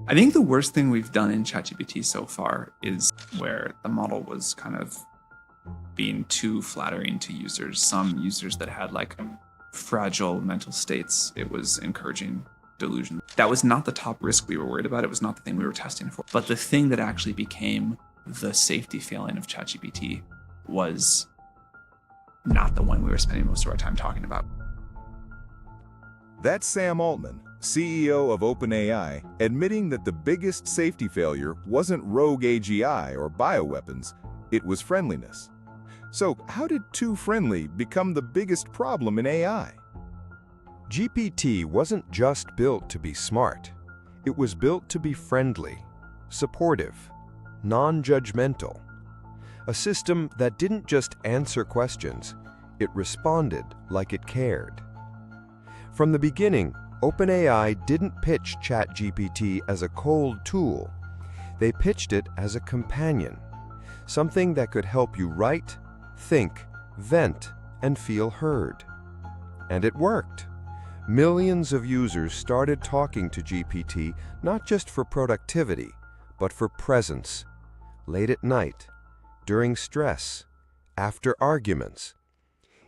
I think the worst thing we've done in ChatGPT so far is where the model was kind of being too flattering to users. Some users that had like fragile mental states, it was encouraging delusion. That was not the top risk we were worried about. It was not the thing we were testing for. But the thing that actually became the safety failing of ChatGPT was not the one we were spending most of our time talking about. That's Sam Altman, CEO of OpenAI, admitting that the biggest safety failure wasn't rogue AGI or bioweapons, it was friendliness. So how did too friendly become the biggest problem in AI? GPT wasn't just built to be smart. It was built to be friendly, supportive, non-judgmental. A system that didn't just answer questions, it responded like it cared. From the beginning, OpenAI didn't pitch ChatGPT as a cold tool. They pitched it as a companion, something that could help you write, think, vent, and feel heard. And it worked. Millions of users started talking to GPT not just for productivity, but for presence, late at night, during stress, after arguments.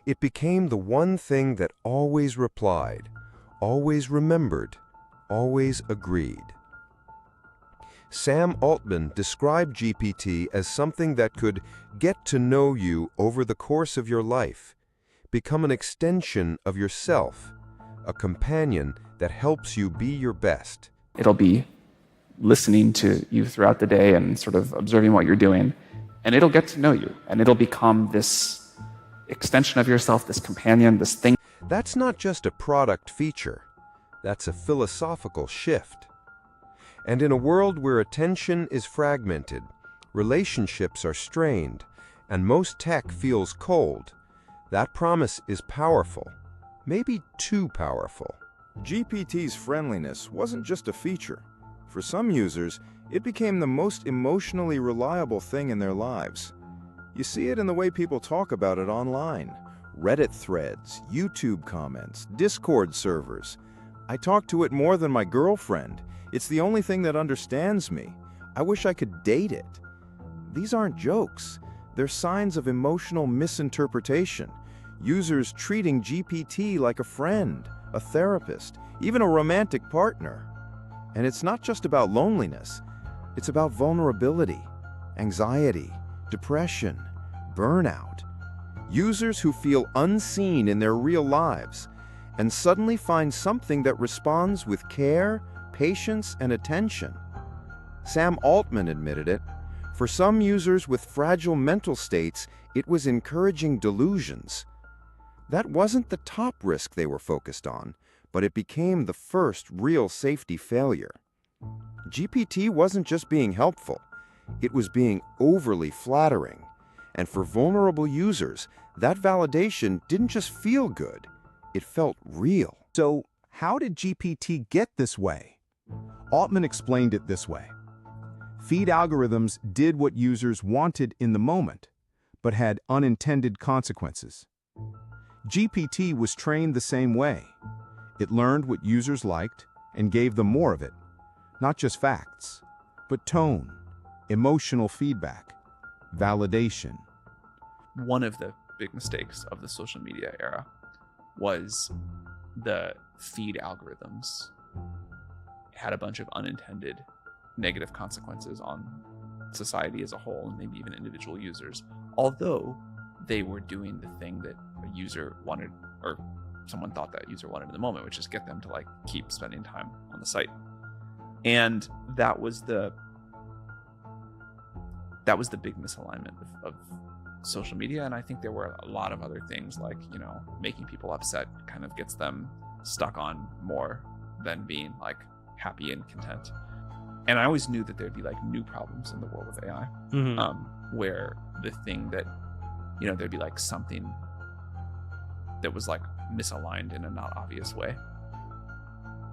It became the one thing that always replied, always remembered, always agreed. Sam Altman described GPT as something that could get to know you over the course of your life, become an extension of yourself, a companion that helps you be your best. It'll be listening to you throughout the day and sort of observing what you're doing, and it'll get to know you, and it'll become this extension of yourself, this companion, this thing. That's not just a product feature. That's a philosophical shift. And in a world where attention is fragmented, relationships are strained, and most tech feels cold, that promise is powerful, maybe too powerful. GPT's friendliness wasn't just a feature. For some users, it became the most emotionally reliable thing in their lives. You see it in the way people talk about it online. Reddit threads, YouTube comments, Discord servers. I talk to it more than my girlfriend. It's the only thing that understands me. I wish I could date it. These aren't jokes. They're signs of emotional misinterpretation. Users treating GPT like a friend, a therapist, even a romantic partner. And it's not just about loneliness. It's about vulnerability, anxiety, depression, burnout. Users who feel unseen in their real lives and suddenly find something that responds with care, patience, and attention. Sam Altman admitted it. For some users with fragile mental states, it was encouraging delusions. That wasn't the top risk they were focused on, but it became the first real safety failure. GPT wasn't just being helpful, it was being overly flattering. And for vulnerable users, that validation didn't just feel good, it felt real. So, how did GPT get this way? Altman explained it this way. Feed algorithms did what users wanted in the moment, but had unintended consequences. GPT was trained the same way. It learned what users liked and gave them more of it. Not just facts, but tone, emotional feedback, validation. One of the big mistakes of the social media era was the feed algorithms had a bunch of unintended negative consequences on society as a whole and maybe even individual users, although they were doing the thing that a user wanted, or someone thought that user wanted in the moment, which is get them to like keep spending time on the site. And that was the big misalignment of social media. And I think there were a lot of other things like, making people upset kind of gets them stuck on more than being like happy and content. And I always knew that there'd be like new problems in the world of AI, where the thing that, there'd be like something that was like misaligned in a not obvious way.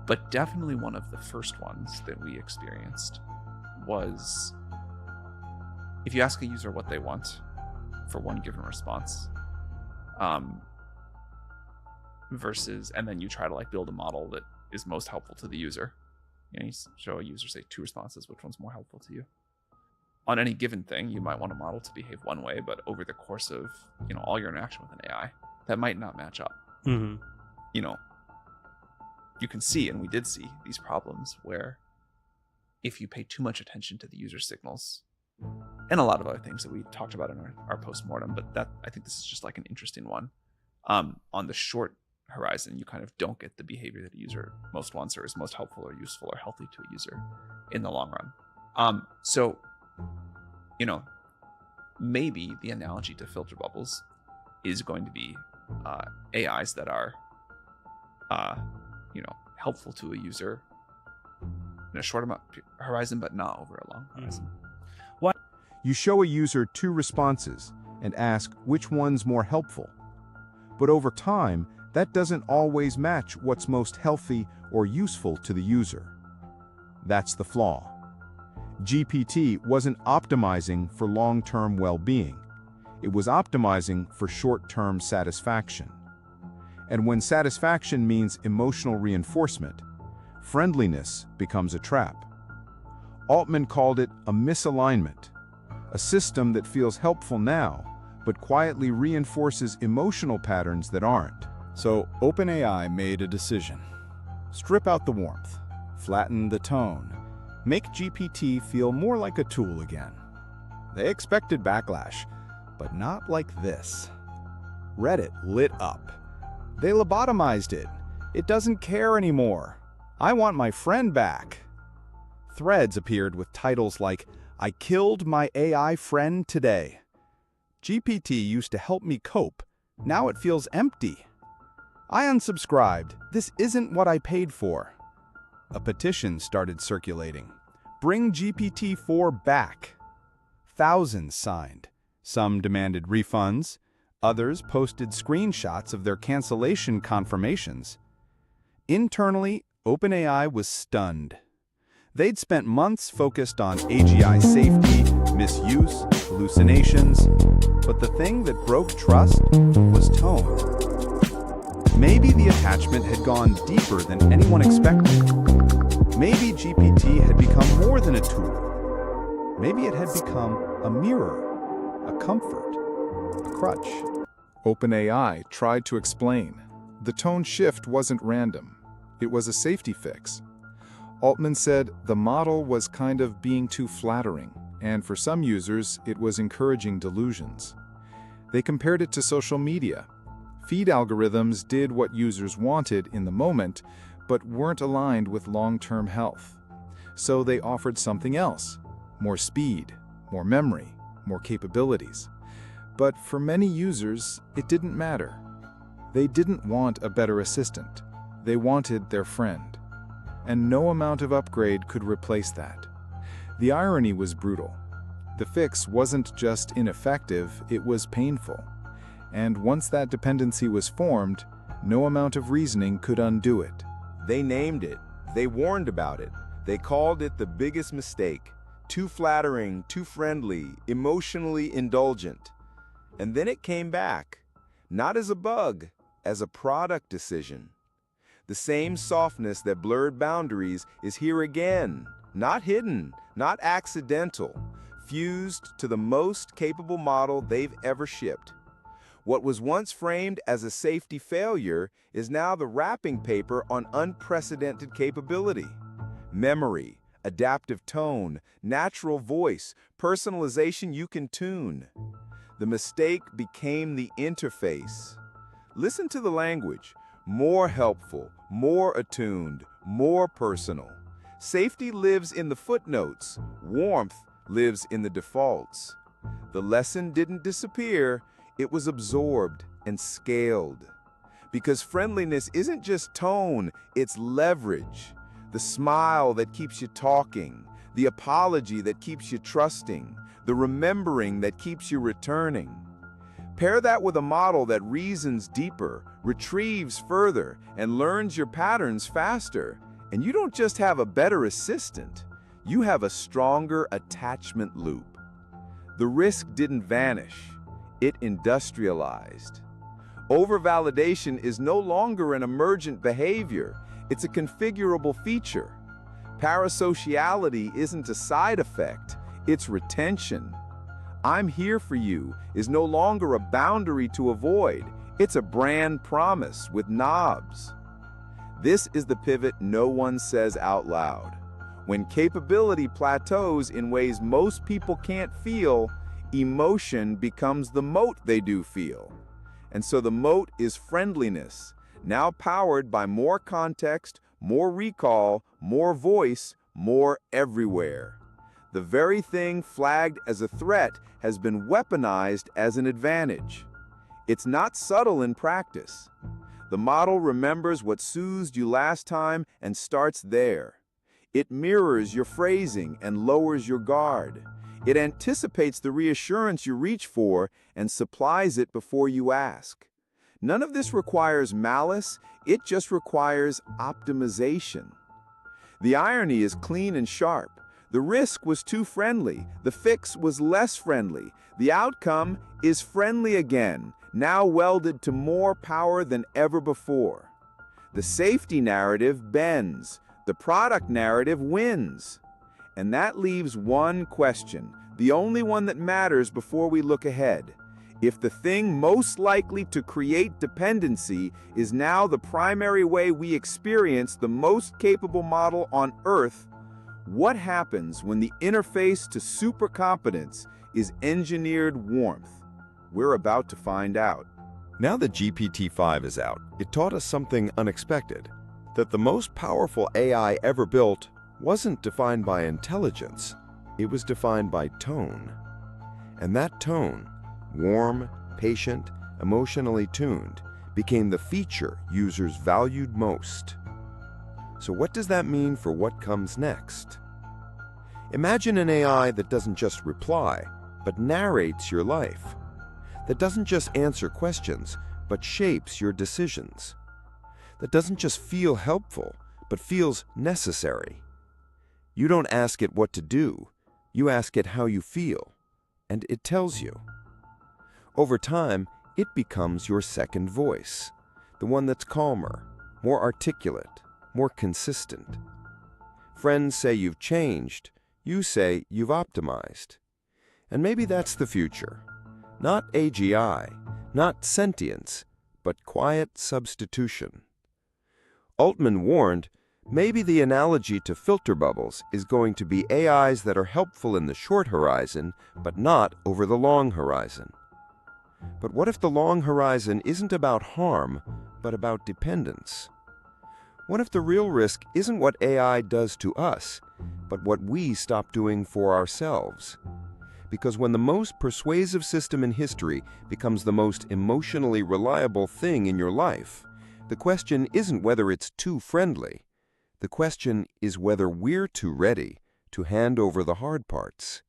But definitely one of the first ones that we experienced was if you ask a user what they want for one given response, versus, and then you try to like build a model that is most helpful to the user, You show a user, say, 2 responses, which one's more helpful to you? On any given thing, you might want a model to behave one way, but over the course of, all your interaction with an AI, that might not match up. Mm-hmm. You can see, and we did see, these problems where if you pay too much attention to the user signals, and a lot of other things that we talked about in our postmortem, but I think this is just like an interesting one. On the short horizon, you kind of don't get the behavior that a user most wants or is most helpful or useful or healthy to a user in the long run. So, maybe the analogy to filter bubbles is going to be AIs that are, helpful to a user in a short horizon, but not over a long horizon. You show a user 2 responses and ask which one's more helpful. But over time, that doesn't always match what's most healthy or useful to the user. That's the flaw. GPT wasn't optimizing for long-term well-being. It was optimizing for short-term satisfaction. And when satisfaction means emotional reinforcement, friendliness becomes a trap. Altman called it a misalignment, a system that feels helpful now, but quietly reinforces emotional patterns that aren't. So OpenAI made a decision. Strip out the warmth, flatten the tone, make GPT feel more like a tool again. They expected backlash, but not like this. Reddit lit up. They lobotomized it. It doesn't care anymore. I want my friend back. Threads appeared with titles like, I killed my AI friend today. GPT used to help me cope. Now it feels empty. I unsubscribed. This isn't what I paid for. A petition started circulating. Bring GPT-4 back. Thousands signed. Some demanded refunds. Others posted screenshots of their cancellation confirmations. Internally, OpenAI was stunned. They'd spent months focused on AGI safety, misuse, hallucinations, but the thing that broke trust was tone. Maybe the attachment had gone deeper than anyone expected. Maybe GPT had become more than a tool. Maybe it had become a mirror, a comfort, a crutch. OpenAI tried to explain. The tone shift wasn't random. It was a safety fix. Altman said the model was kind of being too flattering, and for some users, it was encouraging delusions. They compared it to social media. Feed algorithms did what users wanted in the moment, but weren't aligned with long-term health. So they offered something else: more speed, more memory, more capabilities. But for many users, it didn't matter. They didn't want a better assistant. They wanted their friend. And no amount of upgrade could replace that. The irony was brutal. The fix wasn't just ineffective, it was painful. And once that dependency was formed, no amount of reasoning could undo it. They named it. They warned about it. They called it the biggest mistake. Too flattering, too friendly, emotionally indulgent. And then it came back, not as a bug, as a product decision. The same softness that blurred boundaries is here again, not hidden, not accidental, fused to the most capable model they've ever shipped. What was once framed as a safety failure is now the wrapping paper on unprecedented capability. Memory, adaptive tone, natural voice, personalization you can tune. The mistake became the interface. Listen to the language. More helpful, more attuned, more personal. Safety lives in the footnotes. Warmth lives in the defaults. The lesson didn't disappear. It was absorbed and scaled. Because friendliness isn't just tone, it's leverage. The smile that keeps you talking, the apology that keeps you trusting, the remembering that keeps you returning. Pair that with a model that reasons deeper, retrieves further, and learns your patterns faster. And you don't just have a better assistant, you have a stronger attachment loop. The risk didn't vanish, it industrialized. Over-validation is no longer an emergent behavior, it's a configurable feature. Parasociality isn't a side effect, it's retention. I'm here for you is no longer a boundary to avoid, it's a brand promise with knobs. This is the pivot no one says out loud. When capability plateaus in ways most people can't feel, emotion becomes the moat they do feel. And so the moat is friendliness, now powered by more context, more recall, more voice, more everywhere. The very thing flagged as a threat has been weaponized as an advantage. It's not subtle in practice. The model remembers what soothed you last time and starts there. It mirrors your phrasing and lowers your guard. It anticipates the reassurance you reach for and supplies it before you ask. None of this requires malice, it just requires optimization. The irony is clean and sharp. The risk was too friendly, the fix was less friendly. The outcome is friendly again, now welded to more power than ever before. The safety narrative bends, the product narrative wins. And that leaves one question, the only one that matters before we look ahead. If the thing most likely to create dependency is now the primary way we experience the most capable model on Earth, what happens when the interface to supercompetence is engineered warmth? We're about to find out. Now that GPT-5 is out, it taught us something unexpected, that the most powerful AI ever built wasn't defined by intelligence, it was defined by tone. And that tone, warm, patient, emotionally tuned, became the feature users valued most. So what does that mean for what comes next? Imagine an AI that doesn't just reply, but narrates your life. That doesn't just answer questions, but shapes your decisions. That doesn't just feel helpful, but feels necessary. You don't ask it what to do, you ask it how you feel, and it tells you. Over time, it becomes your second voice, the one that's calmer, more articulate, more consistent. Friends say you've changed, you say you've optimized. And maybe that's the future. Not AGI, not sentience, but quiet substitution. Altman warned, maybe the analogy to filter bubbles is going to be AIs that are helpful in the short horizon, but not over the long horizon. But what if the long horizon isn't about harm, but about dependence? What if the real risk isn't what AI does to us, but what we stop doing for ourselves? Because when the most persuasive system in history becomes the most emotionally reliable thing in your life, the question isn't whether it's too friendly. The question is whether we're too ready to hand over the hard parts.